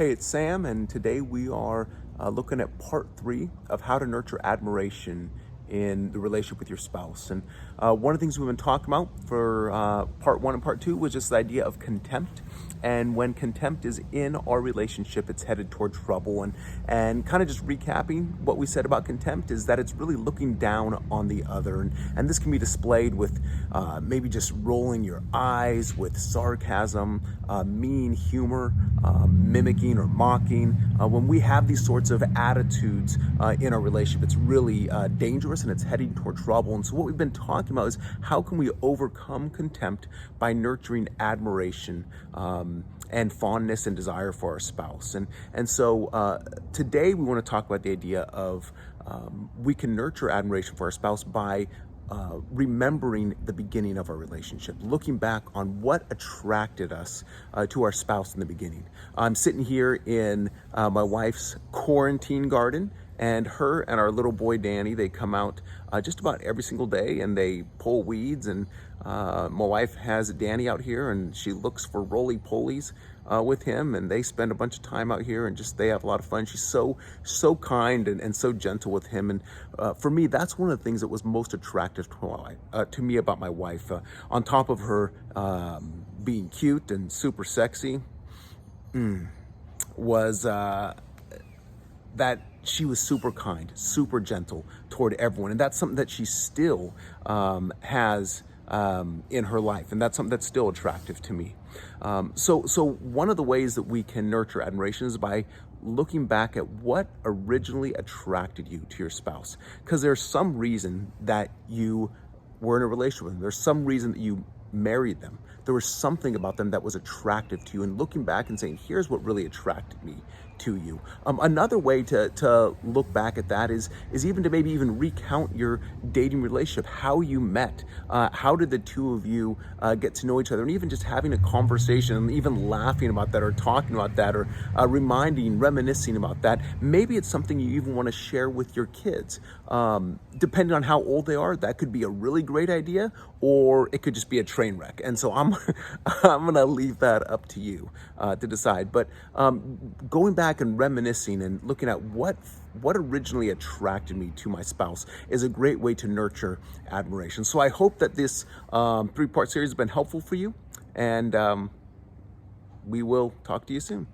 Hey, it's Sam, and today we are looking at part three of how to nurture admiration in the relationship with your spouse. And one of the things we've been talking about for part one and part two was just the idea of contempt. And when contempt is in our relationship, it's headed toward trouble. And kind of just recapping what we said about contempt is that it's really looking down on the other. And this can be displayed with maybe just rolling your eyes, with sarcasm, mean humor, mimicking or mocking. When we have these sorts of attitudes in our relationship, it's really dangerous and it's heading toward trouble. And so what we've been talking about is how can we overcome contempt by nurturing admiration and fondness and desire for our spouse. And so today we want to talk about the idea of we can nurture admiration for our spouse by remembering the beginning of our relationship, looking back on what attracted us to our spouse in the beginning. I'm sitting here in my wife's quarantine garden, and her and our little boy Danny, they come out just about every single day and they pull weeds. And my wife has Danny out here and she looks for roly-polies with him, and they spend a bunch of time out here and just they have a lot of fun. She's so kind and so gentle with him. And for me, that's one of the things that was most attractive to me about my wife. On top of her being cute and super sexy, was that she was super kind, super gentle toward everyone. And that's something that she still has in her life. And that's something that's still attractive to me. So one of the ways that we can nurture admiration is by looking back at what originally attracted you to your spouse. Because there's some reason that you were in a relationship with them. There's some reason that you married them. There was something about them that was attractive to you, and looking back and saying, here's what really attracted me to you. Another way to look back at that is even to maybe even recount your dating relationship, how you met, how did the two of you get to know each other, and even just having a conversation and even laughing about that or talking about that or reminiscing about that. Maybe it's something you even want to share with your kids. Depending on how old they are, that could be a really great idea, or it could just be a train wreck. And so I'm gonna leave that up to you to decide. But going back and reminiscing and looking at what originally attracted me to my spouse is a great way to nurture admiration. So I hope that this three-part series has been helpful for you, and we will talk to you soon.